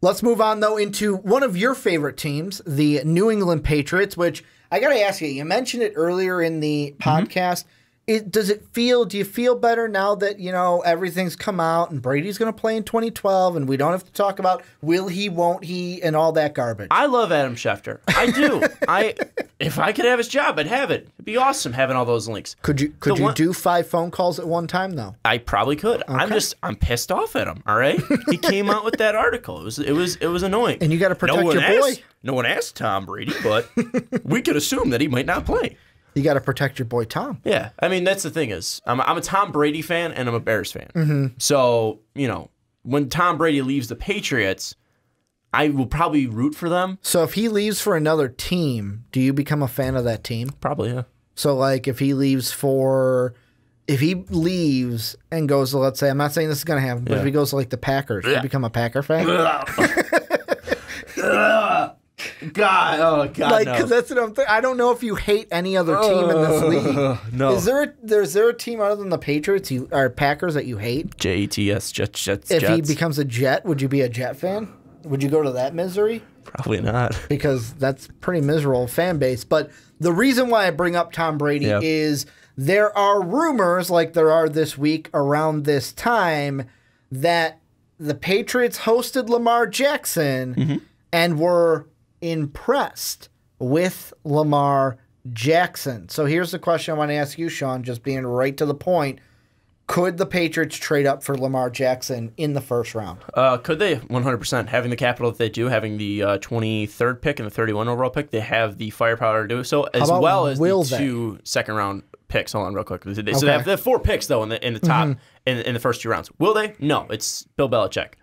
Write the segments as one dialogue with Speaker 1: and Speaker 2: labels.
Speaker 1: Let's move on, though, into one of your favorite teams, the New England Patriots, which I got to ask you, you mentioned it earlier in the podcast. Do you feel better now that, everything's come out and Brady's going to play in 2012 and we don't have to talk about will he, won't he, and all that garbage?
Speaker 2: I love Adam Schefter. I do. If I could have his job, I'd have it. It'd be awesome having all those links.
Speaker 1: Could you do 5 phone calls at one time, though?
Speaker 2: I probably could. Okay. I'm pissed off at him, all right? He came out with that article. It was annoying.
Speaker 1: And you got to protect your boy.
Speaker 2: No one asked Tom Brady, but we could assume that he might not play.
Speaker 1: You got to protect your boy Tom.
Speaker 2: Yeah, I mean that's the thing is I'm a Tom Brady fan and I'm a Bears fan. So when Tom Brady leaves the Patriots, I will probably root for them.
Speaker 1: So if he leaves for another team, do you become a fan of that team?
Speaker 2: Probably, yeah.
Speaker 1: So like if he leaves and goes to, let's say, I'm not saying this is going to happen, but if he goes to like the Packers, do you become a Packer fan?
Speaker 2: God,
Speaker 1: like,
Speaker 2: no.
Speaker 1: because that's what I'm thinking. I don't know if you hate any other team in this league.
Speaker 2: No.
Speaker 1: Is there a team other than the Patriots or Packers that you hate?
Speaker 2: Jets, Jets.
Speaker 1: If he becomes a Jet, would you be a Jet fan? Would you go to that misery?
Speaker 2: Probably not.
Speaker 1: Because that's pretty miserable fan base. But the reason why I bring up Tom Brady is there are rumors, like there are this week around this time, that the Patriots hosted Lamar Jackson and were impressed with Lamar Jackson. So here's the question I want to ask you, Sean, just being right to the point. Could the Patriots trade up for Lamar Jackson in the first round?
Speaker 2: Could they? 100%. Having the capital that they do, having the 23rd pick and the 31 overall pick, they have the firepower to do so, as well as the 2 second-round picks. Hold on real quick. So they have 4 picks, though, in the top in the first 2 rounds. Will they? No. It's Bill Belichick.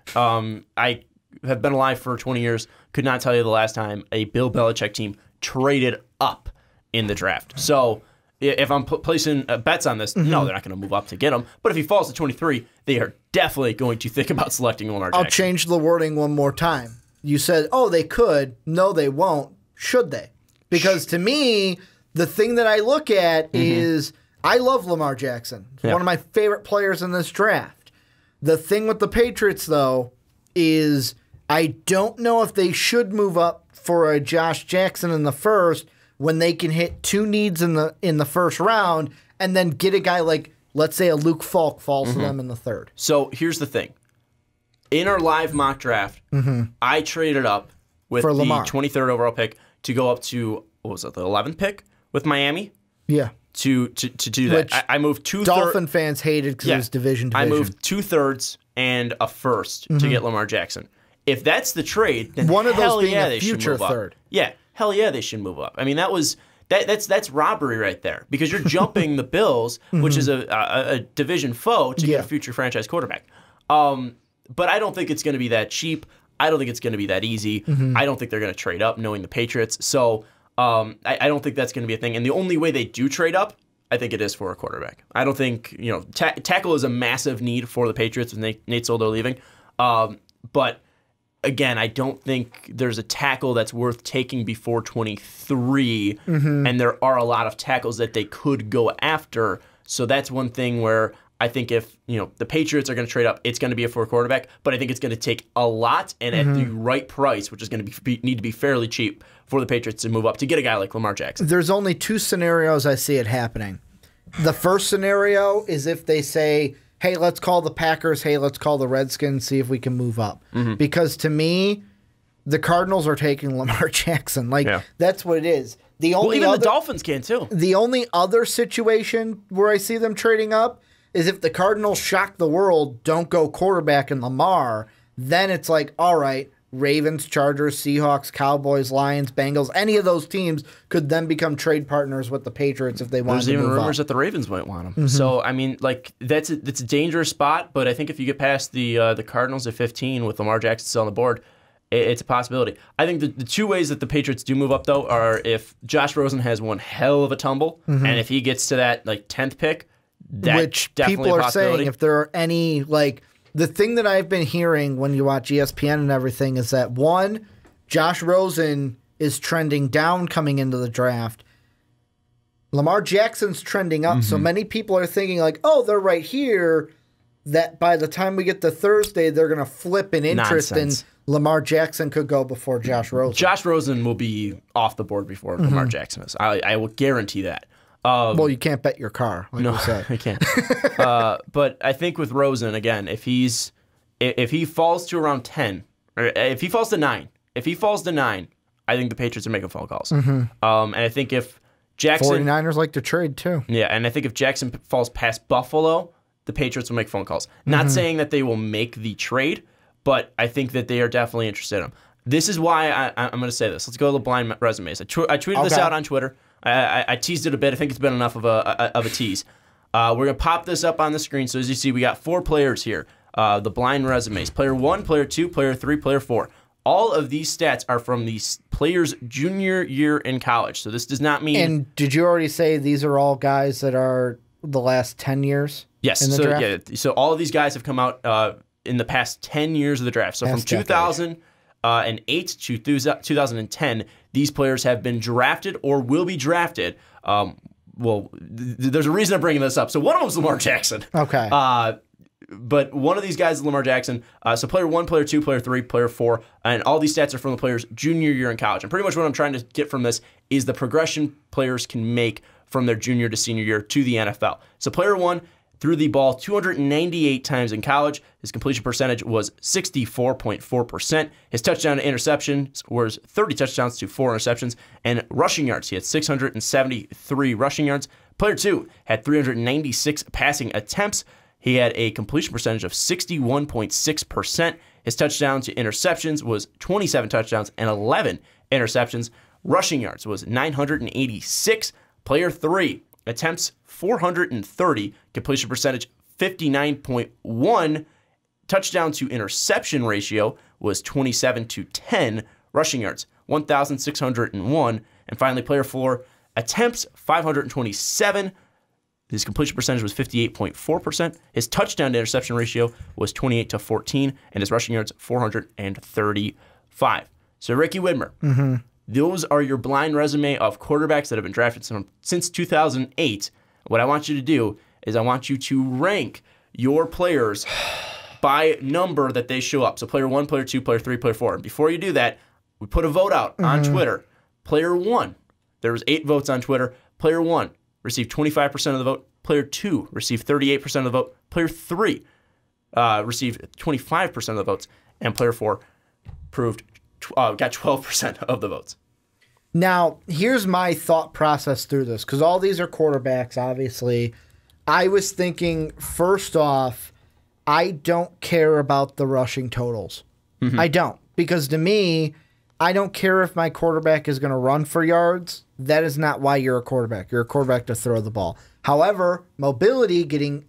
Speaker 2: I have been alive for 20 years. Could not tell you the last time a Bill Belichick team traded up in the draft. So if I'm placing bets on this, no, they're not going to move up to get him. But if he falls to 23, they are definitely going to think about selecting Lamar Jackson.
Speaker 1: I'll change the wording one more time. You said, oh, they could. No, they won't. Should they? Because to me, the thing that I look at is I love Lamar Jackson. He's one of my favorite players in this draft. The thing with the Patriots, though, is I don't know if they should move up for a Josh Jackson in the first when they can hit 2 needs in the first round and then get a guy like, let's say, a Luke Falk falls to them in the third.
Speaker 2: So here's the thing. In our live mock draft, I traded up with the 23rd overall pick to go up to, what was it, the 11th pick with Miami?
Speaker 1: Yeah.
Speaker 2: To do that. I moved 2/3.
Speaker 1: Dolphin fans hated because it was division.
Speaker 2: I moved 2/3 and a first to get Lamar Jackson. If that's the trade, then
Speaker 1: one of those being
Speaker 2: a
Speaker 1: future third.
Speaker 2: Yeah, hell yeah, they should move up. I mean, that's robbery right there because you're jumping the Bills, which is a division foe, to get a future franchise quarterback. But I don't think it's going to be that cheap. I don't think it's going to be that easy. I don't think they're going to trade up, knowing the Patriots. So I don't think that's going to be a thing. And the only way they do trade up, I think it is for a quarterback. I don't think tackle is a massive need for the Patriots with Nate Solder leaving, but. Again, I don't think there's a tackle that's worth taking before 23, and there are a lot of tackles that they could go after. So that's one thing where I think if the Patriots are going to trade up, it's going to be for a quarterback, but I think it's going to take a lot and at the right price, which is going to need to be fairly cheap for the Patriots to move up to get a guy like Lamar Jackson.
Speaker 1: There's only 2 scenarios I see it happening. The first scenario is if they say, hey, let's call the Packers, hey, let's call the Redskins, see if we can move up. Because to me, the Cardinals are taking Lamar Jackson. That's what it is. Even the
Speaker 2: Dolphins can, too.
Speaker 1: The only other situation where I see them trading up is if the Cardinals shock the world, don't go quarterback in Lamar, then it's like, all right, Ravens, Chargers, Seahawks, Cowboys, Lions, Bengals, any of those teams could then become trade partners with the Patriots if they want to move up.
Speaker 2: There's even rumors that the Ravens might want them. So, I mean, that's a dangerous spot, but I think if you get past the Cardinals at 15 with Lamar Jackson still on the board, it's a possibility. I think the 2 ways that the Patriots do move up, though, are if Josh Rosen has one hell of a tumble, and if he gets to that 10th pick, that's definitely a possibility. Which people are saying if there are any, the thing that I've been hearing when you watch ESPN and everything is that, 1, Josh Rosen is trending down coming into the draft. Lamar Jackson's trending up, so many people are thinking oh, they're right here.
Speaker 1: that by the time we get to Thursday, they're going to flip an interest
Speaker 2: Nonsense.
Speaker 1: in Lamar Jackson could go before Josh Rosen.
Speaker 2: Josh Rosen will be off the board before Lamar Jackson is. I will guarantee that.
Speaker 1: Well, you can't bet your car, like you said.
Speaker 2: I can't. But I think with Rosen, again, if he falls to around 10, or if he falls to 9, I think the Patriots are making phone calls. And I think if Jackson...
Speaker 1: 49ers like to trade, too.
Speaker 2: Yeah, and I think if Jackson falls past Buffalo, the Patriots will make phone calls. Not saying that they will make the trade, but I think that they are definitely interested in him. This is why I'm going to say this. Let's go to the blind resumes. I tweeted this out on Twitter. I teased it a bit. I think it's been enough of a tease. We're going to pop this up on the screen. So as you see, we got 4 players here. The blind resumes. Player 1, Player 2, Player 3, Player 4. All of these stats are from the player's junior year in college. So this does not mean...
Speaker 1: And did you already say these are all guys that are the last 10 years?
Speaker 2: Yes.
Speaker 1: In the draft?
Speaker 2: So all of these guys have come out in the past 10 years of the draft. So from 2008 to 2010, these players have been drafted or will be drafted. There's a reason I'm bringing this up. So one of them is Lamar Jackson.
Speaker 1: Okay.
Speaker 2: But one of these guys is Lamar Jackson. So player 1, player 2, player 3, player 4, and all these stats are from the player's junior year in college. And pretty much what I'm trying to get from this is the progression players can make from their junior to senior year to the NFL. So player 1 threw the ball 298 times in college. His completion percentage was 64.4%. His touchdown to interceptions was 30 touchdowns to 4 interceptions. And rushing yards, he had 673 rushing yards. Player 2 had 396 passing attempts. He had a completion percentage of 61.6%. His touchdown to interceptions was 27 touchdowns and 11 interceptions. Rushing yards was 986. Player 3, attempts 430, completion percentage 59.1, touchdown to interception ratio was 27-10, rushing yards 1,601, and finally player 4, attempts 527. His completion percentage was 58.4%. His touchdown to interception ratio was 28-14, and his rushing yards 435. So Ricky Widmer, those are your blind resume of quarterbacks that have been drafted since 2008. What I want you to do is I want you to rank your players by number that they show up. So player 1, player 2, player 3, player 4. And before you do that, we put a vote out on Twitter. Player 1, there was 8 votes on Twitter. Player 1 received 25% of the vote. Player 2 received 38% of the vote. Player 3 received 25% of the votes. And player 4 got 12% of the votes.
Speaker 1: Now, here's my thought process through this, because all these are quarterbacks, obviously. I was thinking, first off, I don't care about the rushing totals. I don't. Because to me, I don't care if my quarterback is going to run for yards. That is not why you're a quarterback. You're a quarterback to throw the ball. However, mobility, getting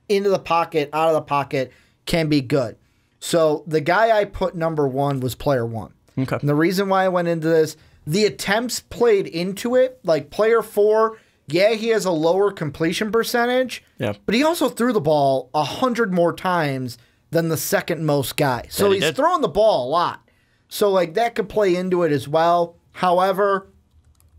Speaker 1: into the pocket, out of the pocket, can be good. So the guy I put number 1 was player 1.
Speaker 2: Okay.
Speaker 1: And the reason why I went into this, the attempts played into it. Like player 4, yeah, he has a lower completion percentage, but he also threw the ball 100 more times than the second most guy. So he's throwing the ball a lot. So like that could play into it as well. However,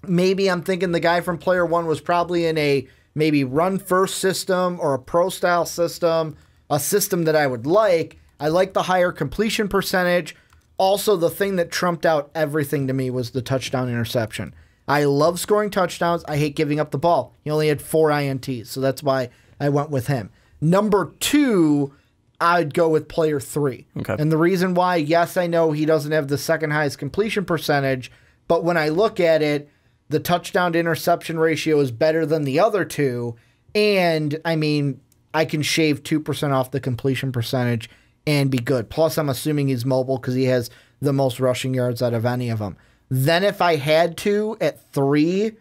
Speaker 1: maybe I'm thinking the guy from player 1 was probably in a maybe run first system or a pro style system, a system that I would like. I like the higher completion percentage. Also, the thing that trumped out everything to me was the touchdown interception. I love scoring touchdowns. I hate giving up the ball. He only had 4 INTs, so that's why I went with him. Number 2, I'd go with player 3.
Speaker 2: Okay.
Speaker 1: And the reason why, yes, I know he doesn't have the second highest completion percentage, but when I look at it, the touchdown to interception ratio is better than the other 2. And, I mean, I can shave 2% off the completion percentage and be good. Plus, I'm assuming he's mobile because he has the most rushing yards out of any of them. Then if I had to, at 3,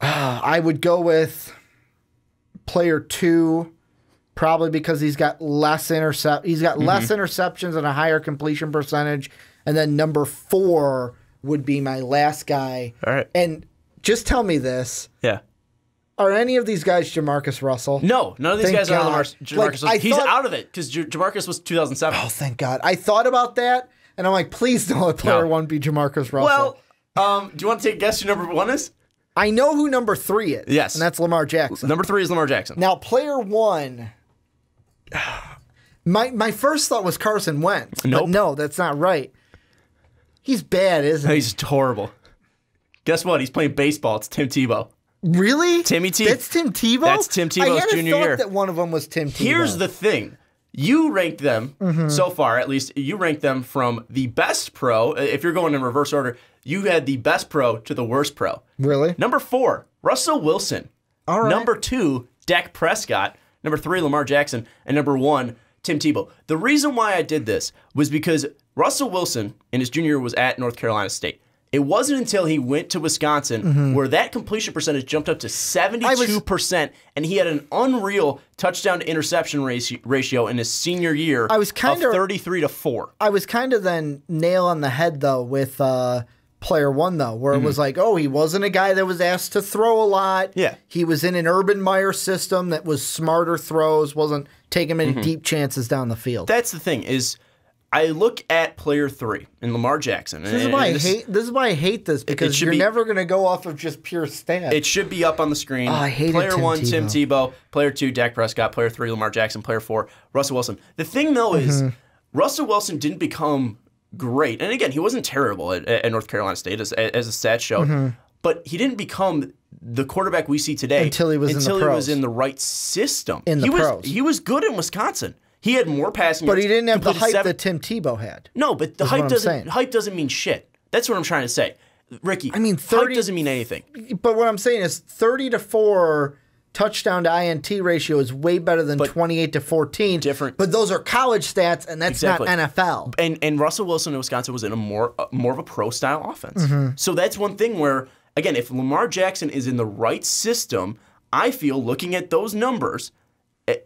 Speaker 1: I would go with player 2, probably because he's got less less interceptions and a higher completion percentage. And then number 4 would be my last guy.
Speaker 2: All right.
Speaker 1: And just tell me this.
Speaker 2: Yeah.
Speaker 1: Are any of these guys Jamarcus Russell?
Speaker 2: No, none of these guys are Jamarcus Russell. He's out of it because Jamarcus was 2007.
Speaker 1: Oh, thank God. I thought about that, and I'm like, please don't let player 1 be Jamarcus Russell.
Speaker 2: Well, do you want to take a guess who number 1 is?
Speaker 1: I know who number 3 is.
Speaker 2: Yes.
Speaker 1: And that's Lamar Jackson.
Speaker 2: Number 3 is Lamar Jackson.
Speaker 1: Now, player 1, My first thought was Carson Wentz.
Speaker 2: Nope.
Speaker 1: But no, that's not right. He's bad, isn't he?
Speaker 2: He's horrible. Guess what? He's playing baseball. It's Tim Tebow.
Speaker 1: Really?
Speaker 2: Timmy T.
Speaker 1: That's Tim Tebow?
Speaker 2: That's Tim Tebow's junior year.
Speaker 1: I thought that one of them was Tim Tebow.
Speaker 2: Here's the thing. You ranked them, so far at least, you ranked them from the best pro. If you're going in reverse order, you had the best pro to the worst pro.
Speaker 1: Really?
Speaker 2: Number 4, Russell Wilson.
Speaker 1: All right.
Speaker 2: Number 2, Dak Prescott. Number 3, Lamar Jackson. And number 1, Tim Tebow. The reason why I did this was because Russell Wilson in his junior year was at North Carolina State. It wasn't until he went to Wisconsin where that completion percentage jumped up to 72%, and he had an unreal touchdown-to-interception ratio in his senior year of 33-4.
Speaker 1: I was kind of then nail on the head, though, with player 1, though, where it was like, oh, he wasn't a guy that was asked to throw a lot.
Speaker 2: Yeah.
Speaker 1: He was in an Urban Meyer system that was smarter throws, wasn't taking many deep chances down the field.
Speaker 2: That's the thing, is I look at player 3 in Lamar Jackson.
Speaker 1: This is why I hate this, because you're never going to go off of just pure stats.
Speaker 2: It should be up on the screen.
Speaker 1: Oh, I hated
Speaker 2: player
Speaker 1: Tim
Speaker 2: 1,
Speaker 1: Tebow.
Speaker 2: Tim Tebow. Player 2, Dak Prescott. Player 3, Lamar Jackson. Player 4, Russell Wilson. The thing, though, is Russell Wilson didn't become great. And again, he wasn't terrible at North Carolina State, as the stats showed. But he didn't become the quarterback we see today
Speaker 1: until he was
Speaker 2: in the right system.
Speaker 1: Pros.
Speaker 2: He was good in Wisconsin. He had more passing yards.
Speaker 1: But he didn't have the hype that Tim Tebow had.
Speaker 2: No, but the hype doesn't mean shit. That's what I'm trying to say. Ricky,
Speaker 1: I mean,
Speaker 2: hype doesn't mean anything.
Speaker 1: But what I'm saying is 30-4 touchdown to INT ratio is way better than 28-14.
Speaker 2: Different.
Speaker 1: But those are college stats, and that's not NFL.
Speaker 2: And Russell Wilson in Wisconsin was in a more of a pro-style offense. So that's one thing where, again, if Lamar Jackson is in the right system, I feel, looking at those numbers,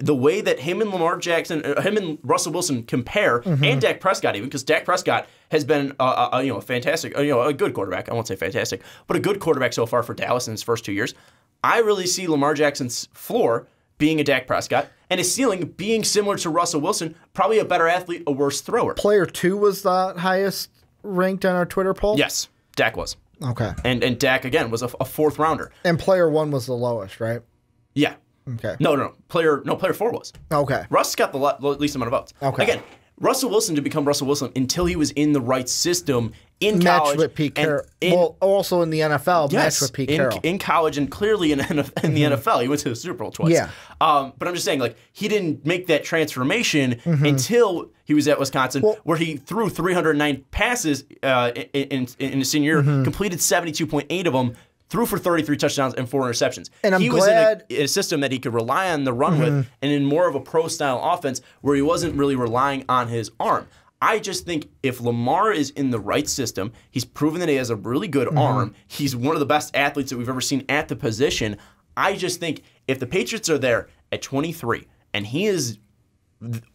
Speaker 2: the way that him and Russell Wilson compare, and Dak Prescott even, because Dak Prescott has been a fantastic, a good quarterback. I won't say fantastic, but a good quarterback so far for Dallas in his first 2 years. I really see Lamar Jackson's floor being a Dak Prescott, and his ceiling being similar to Russell Wilson, probably a better athlete, a worse thrower.
Speaker 1: Player 2 was the highest ranked on our Twitter poll?
Speaker 2: Yes, Dak was.
Speaker 1: Okay.
Speaker 2: And Dak, again, was a fourth rounder.
Speaker 1: And player 1 was the lowest, right?
Speaker 2: Yeah.
Speaker 1: Okay.
Speaker 2: No. Player 4 was.
Speaker 1: Okay.
Speaker 2: Russ got the least amount of votes.
Speaker 1: Okay.
Speaker 2: Again, Russell Wilson didn't become Russell Wilson until he was in the right system in college.
Speaker 1: Matched with Pete Carroll. Well, also in the NFL, matched with Pete Carroll.
Speaker 2: In college and clearly in the NFL. He went to the Super Bowl twice.
Speaker 1: Yeah.
Speaker 2: But I'm just saying, like, he didn't make that transformation until he was at Wisconsin, where he threw 309 passes in his senior year, completed 72.8 of them, threw for 33 touchdowns and 4 interceptions.
Speaker 1: And
Speaker 2: he was in a system that he could rely on the run with, and in more of a pro-style offense where he wasn't really relying on his arm. I just think if Lamar is in the right system, he's proven that he has a really good arm. He's one of the best athletes that we've ever seen at the position. I just think if the Patriots are there at 23 and he is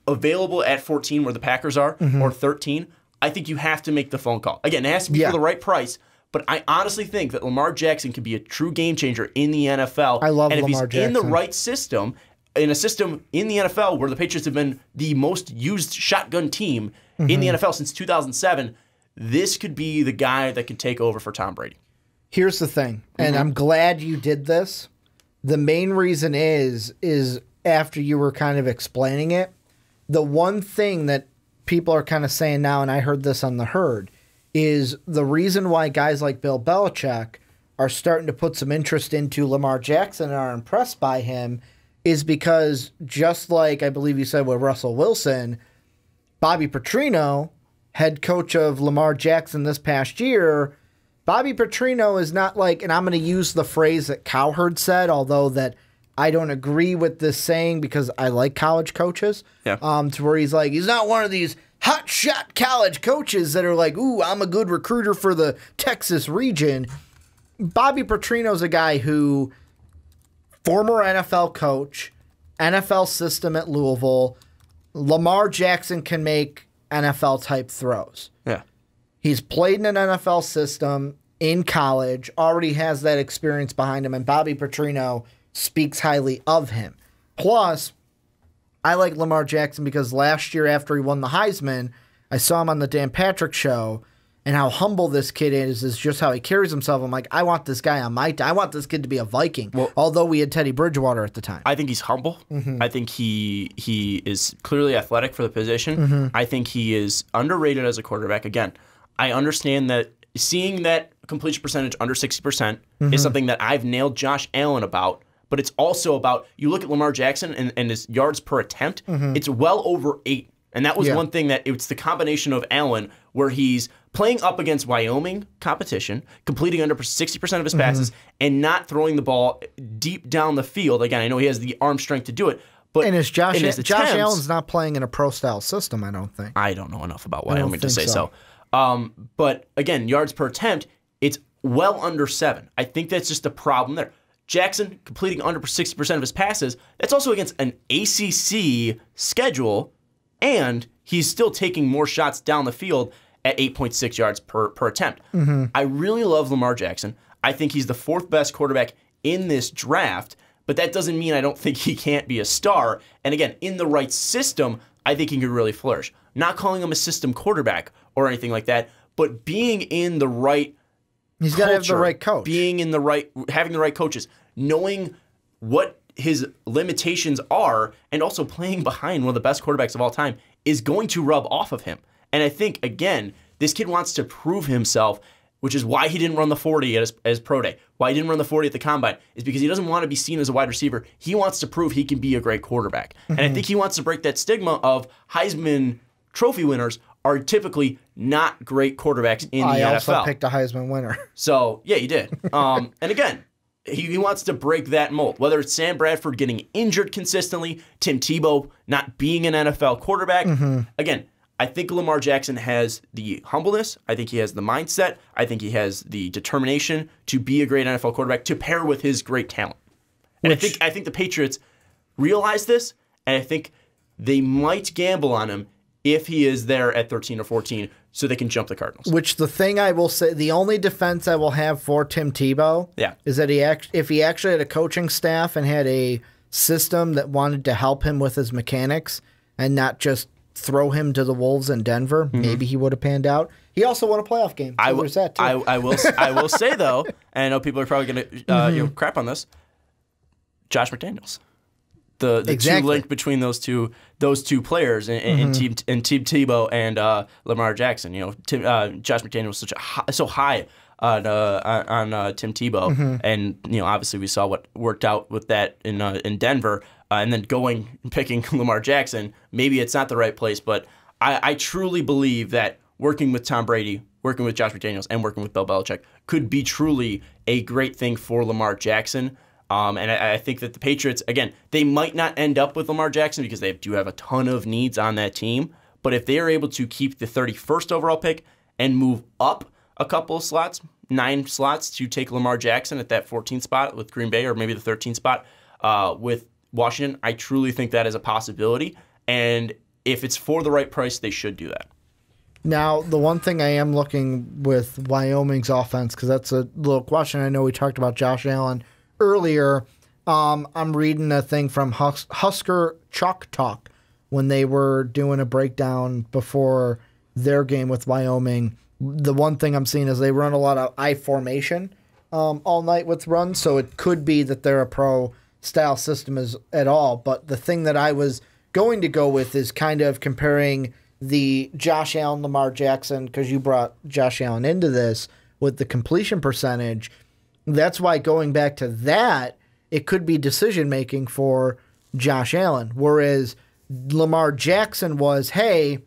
Speaker 2: available at 14 where the Packers are, or 13, I think you have to make the phone call. Again, it has to be for the right price. But I honestly think that Lamar Jackson could be a true game changer in the NFL.
Speaker 1: I love
Speaker 2: and if
Speaker 1: Lamar
Speaker 2: he's
Speaker 1: Jackson.
Speaker 2: in the right system, in a system in the NFL where the Patriots have been the most used shotgun team in the NFL since 2007, this could be the guy that could take over for Tom Brady.
Speaker 1: Here's the thing, and I'm glad you did this. The main reason is after you were kind of explaining it, the one thing that people are kind of saying now, and I heard this on The Herd, is the reason why guys like Bill Belichick are starting to put some interest into Lamar Jackson and are impressed by him is because, just like I believe you said with Russell Wilson, Bobby Petrino, head coach of Lamar Jackson this past year, Bobby Petrino is not like, and I'm going to use the phrase that Cowherd said, although that I don't agree with this saying because I like college coaches, to where he's like, he's not one of these hotshot college coaches that are like, ooh, I'm a good recruiter for the Texas region. Bobby Petrino's a guy who, former NFL coach, NFL system at Louisville, Lamar Jackson can make NFL-type throws.
Speaker 2: Yeah.
Speaker 1: He's played in an NFL system in college, already has that experience behind him, and Bobby Petrino speaks highly of him. Plus, I like Lamar Jackson because last year after he won the Heisman, I saw him on the Dan Patrick Show, and how humble this kid is just how he carries himself. I'm like, I want this guy on my team. I want this kid to be a Viking, although we had Teddy Bridgewater at the time.
Speaker 2: I think he's humble. I think he is clearly athletic for the position. I think he is underrated as a quarterback. Again, I understand that seeing that completion percentage under 60% is something that I've nailed Josh Allen about, but it's also about, you look at Lamar Jackson and his yards per attempt, it's well over 8. And that was one thing that it's the combination of Allen where he's playing up against Wyoming competition, completing under 60% of his passes, and not throwing the ball deep down the field. Again, I know he has the arm strength to do it. But
Speaker 1: and is Josh Allen's not playing in a pro-style system, I don't think.
Speaker 2: I don't know enough about Wyoming to say so. But again, yards per attempt, it's well under 7. I think that's just a problem there. Jackson completing under 60% of his passes, that's also against an ACC schedule, and he's still taking more shots down the field at 8.6 yards per attempt. I really love Lamar Jackson. I think he's the 4th best quarterback in this draft, but that doesn't mean I don't think he can't be a star. And again, in the right system, I think he could really flourish. Not calling him a system quarterback or anything like that, but being in the right
Speaker 1: He's got to have the right coach.
Speaker 2: Having the right coaches, knowing what his limitations are, and also playing behind one of the best quarterbacks of all time is going to rub off of him. And I think, again, this kid wants to prove himself, which is why he didn't run the 40 at his pro day. Why he didn't run the 40 at the combine is because he doesn't want to be seen as a wide receiver. He wants to prove he can be a great quarterback. And I think he wants to break that stigma of Heisman Trophy winners are typically not great quarterbacks in the NFL.
Speaker 1: I also picked a Heisman winner.
Speaker 2: So, yeah, you did. And again, he wants to break that mold, whether it's Sam Bradford getting injured consistently, Tim Tebow not being an NFL quarterback. Again, I think Lamar Jackson has the humbleness. I think he has the mindset. I think he has the determination to be a great NFL quarterback to pair with his great talent. And I think the Patriots realize this, and I think they might gamble on him if he is there at 13 or 14 so they can jump the Cardinals.
Speaker 1: Which the thing I will say, the only defense I will have for Tim Tebow is that if he actually had a coaching staff and had a system that wanted to help him with his mechanics and not just throw him to the Wolves in Denver, maybe he would have panned out. He also won a playoff game. So there's that too.
Speaker 2: I will say, though, and I know people are probably going to crap on this, Josh McDaniels. The two link between those two players in Team Tebow and Lamar Jackson. You know, Josh McDaniels was so high on Tim Tebow, and you know, obviously we saw what worked out with that in Denver, and then picking Lamar Jackson. Maybe it's not the right place, but I truly believe that working with Tom Brady, working with Josh McDaniels, and working with Bill Belichick could be truly a great thing for Lamar Jackson. And I think that the Patriots, again, they might not end up with Lamar Jackson because they do have a ton of needs on that team. But if they are able to keep the 31st overall pick and move up a couple of slots, 9 slots to take Lamar Jackson at that 14th spot with Green Bay, or maybe the 13th spot with Washington, I truly think that is a possibility. And if it's for the right price, they should do that.
Speaker 1: Now, the one thing I am looking with Wyoming's offense, because that's a little question. I know we talked about Josh Allen earlier. I'm reading a thing from Husker Chalk Talk when they were doing a breakdown before their game with Wyoming. The one thing I'm seeing is they run a lot of I formation all night with runs, so it could be that they're a pro-style system at all. But the thing that I was going to go with is kind of comparing the Josh Allen, Lamar Jackson, because you brought Josh Allen into this with the completion percentage. That's why going back to that, it could be decision-making for Josh Allen. Whereas Lamar Jackson was, hey,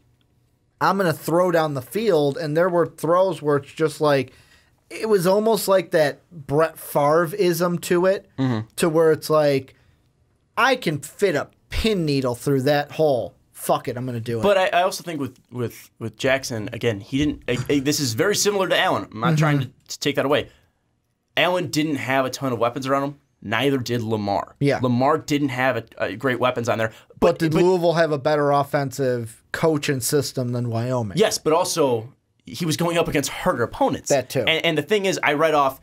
Speaker 1: I'm going to throw down the field. And there were throws where it's just like, it was almost like that Brett Favre-ism to it, to where it's like, I can fit a pin needle through that hole. Fuck it, I'm going to do it.
Speaker 2: But I also think with Jackson, again, he didn't. This is very similar to Allen. I'm not trying to take that away. Allen didn't have a ton of weapons around him. Neither did Lamar.
Speaker 1: Yeah.
Speaker 2: Lamar didn't have great weapons on there.
Speaker 1: But did Louisville have a better offensive coach and system than Wyoming?
Speaker 2: Yes, but also he was going up against harder opponents.
Speaker 1: That too.
Speaker 2: And the thing is, I read off,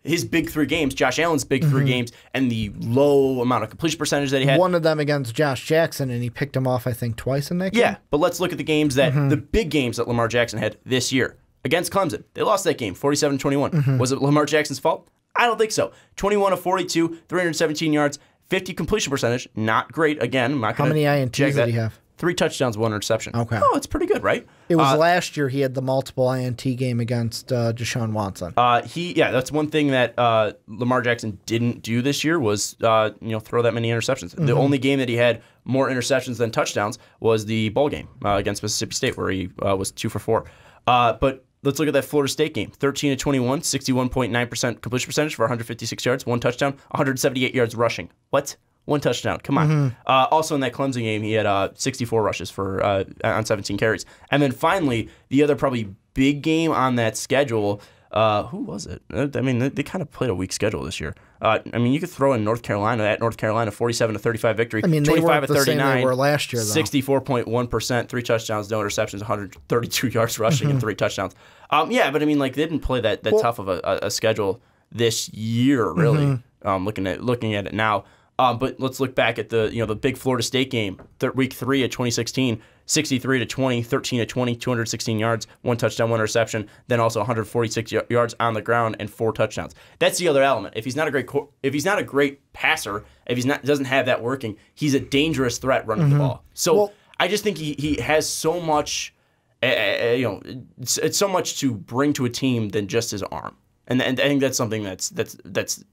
Speaker 2: his big 3 games, Josh Allen's big 3 games, and the low amount of completion percentage that he had.
Speaker 1: One of them against Josh Jackson, and he picked him off, I think, twice in that game.
Speaker 2: Yeah, but let's look at the games the big games that Lamar Jackson had this year. against Clemson. They lost that game, 47-21. Was it Lamar Jackson's fault? I don't think so. 21 of 42, 317 yards, 50 completion percentage. Not great. Again, I'm not going to
Speaker 1: How many INTs did he have?
Speaker 2: 3 touchdowns, 1 interception.
Speaker 1: Okay.
Speaker 2: Oh, it's pretty good, right?
Speaker 1: It was last year he had the multiple INT game against Deshaun Watson.
Speaker 2: That's one thing that Lamar Jackson didn't do this year was throw that many interceptions. The only game that he had more interceptions than touchdowns was the bowl game against Mississippi State, where he was 2 for 4. But let's look at that Florida State game. 13 of 21, 61.9% completion percentage for 156 yards, 1 touchdown, 178 yards rushing. What? 1 touchdown. Come on. Also in that Clemson game, he had 64 rushes for on 17 carries. And then finally, the other probably big game on that schedule, who was it? I mean, they kind of played a weak schedule this year. You could throw in North Carolina, 47-35 victory.
Speaker 1: I mean, they
Speaker 2: 25
Speaker 1: weren't
Speaker 2: of
Speaker 1: the
Speaker 2: 39,
Speaker 1: same they were last year, though.
Speaker 2: 64.1%, 3 touchdowns, no interceptions, 132 yards rushing, and 3 touchdowns. They didn't play that tough of a schedule this year, really. Looking at it now. But let's look back at the big Florida State game, week 3 of 2016, 63-20, 13-20, 216 yards, 1 touchdown, 1 interception, then also 146 yards on the ground and 4 touchdowns. That's the other element. If he's not a great passer, doesn't have that working, he's a dangerous threat running the ball. So I just think he has so much, it's so much to bring to a team than just his arm. And I think that's something that's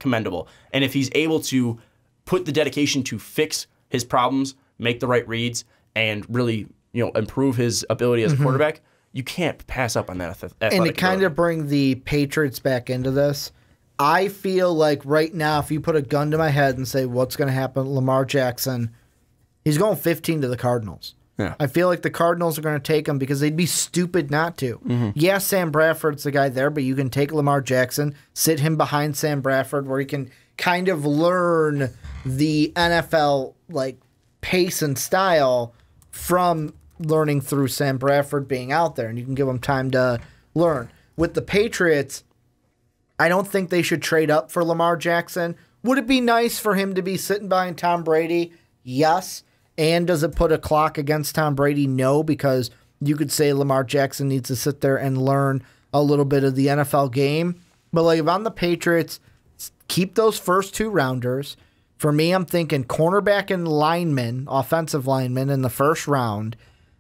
Speaker 2: commendable. And if he's able to put the dedication to fix his problems, make the right reads, and really improve his ability as a quarterback, you can't pass up on that athletic
Speaker 1: And to kind of bring the Patriots back into this, I feel like right now, if you put a gun to my head and say what's going to happen, Lamar Jackson, he's going 15 to the Cardinals.
Speaker 2: Yeah.
Speaker 1: I feel like the Cardinals are going to take him because they'd be stupid not to. Yeah, Sam Bradford's the guy there, but you can take Lamar Jackson, sit him behind Sam Bradford, where he can kind of learn the NFL pace and style from learning through Sam Bradford being out there, and you can give him time to learn. With the Patriots, I don't think they should trade up for Lamar Jackson. Would it be nice for him to be sitting behind Tom Brady? Yes. And does it put a clock against Tom Brady? No, because you could say Lamar Jackson needs to sit there and learn a little bit of the NFL game. But if I'm the Patriots, keep those first 2 rounders. For me, I'm thinking cornerback and lineman, offensive lineman in the first round.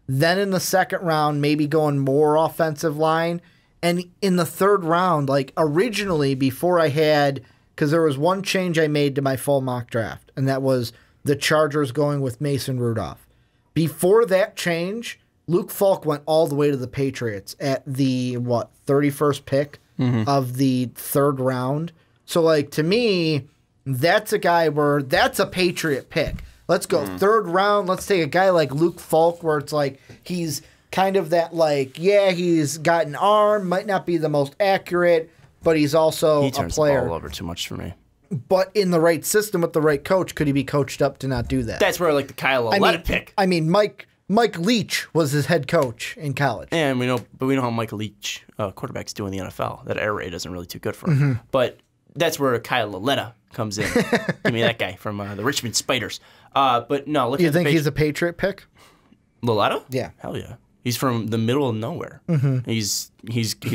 Speaker 1: Then in the second round, maybe going more offensive line. And in the third round, originally before I had, because there was one change I made to my full mock draft, and that was the Chargers going with Mason Rudolph. Before that change, Luke Falk went all the way to the Patriots at the, 31st pick of the third round. So, to me, that's a guy where that's a Patriot pick. Let's go third round. Let's take a guy like Luke Falk where it's he's kind of that, he's got an arm, might not be the most accurate, but he's also a player.
Speaker 2: He turns the ball over too much for me.
Speaker 1: But in the right system with the right coach, could he be coached up to not do that?
Speaker 2: That's where I like the Kyle Lauletta pick.
Speaker 1: Mike Leach was his head coach in college.
Speaker 2: And we know how Mike Leach quarterbacks do in the NFL. That air raid isn't really too good for him. But that's where Kyle Lauletta comes in. Give me that guy from the Richmond Spiders. But no,
Speaker 1: you think he's a Patriot pick?
Speaker 2: Lauletta?
Speaker 1: Yeah,
Speaker 2: hell yeah. He's from the middle of nowhere. He's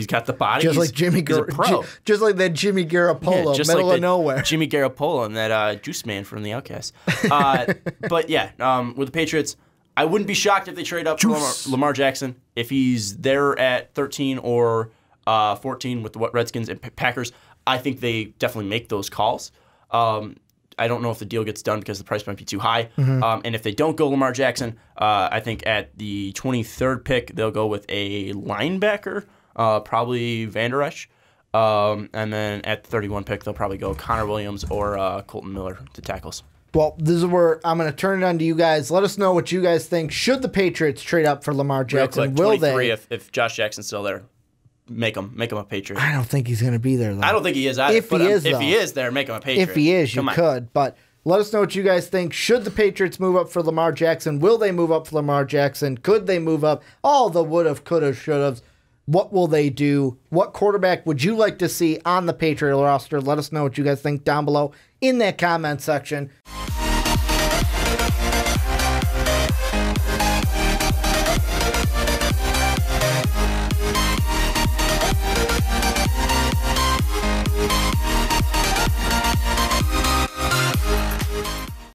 Speaker 2: got the body.
Speaker 1: Just like Jimmy just like that Jimmy Garoppolo, middle of nowhere.
Speaker 2: Jimmy Garoppolo and that Juice Man from the Outcast. But yeah, with the Patriots, I wouldn't be shocked if they trade up for Lamar Jackson if he's there at 13 or 14 with the Redskins and Packers. I think they definitely make those calls. I don't know if the deal gets done because the price might be too high. And if they don't go Lamar Jackson, I think at the 23rd pick, they'll go with a linebacker, probably Van Der Esch. And then at the 31 pick, they'll probably go Connor Williams or Colton Miller to tackles.
Speaker 1: Well, this is where I'm going to turn it on to you guys. Let us know what you guys think. Should the Patriots trade up for Lamar Jackson?
Speaker 2: Real quick,
Speaker 1: will
Speaker 2: 23,
Speaker 1: they?
Speaker 2: If Josh Jackson's still there. Make him a Patriot.
Speaker 1: I don't think he's going to be there, though.
Speaker 2: I don't think he is either. If he is there, make him a Patriot.
Speaker 1: If he is, you could. But let us know what you guys think. Should the Patriots move up for Lamar Jackson? Will they move up for Lamar Jackson? Could they move up? All the would-have, could-have, should-have. What will they do? What quarterback would you like to see on the Patriot roster? Let us know what you guys think down below in that comment section.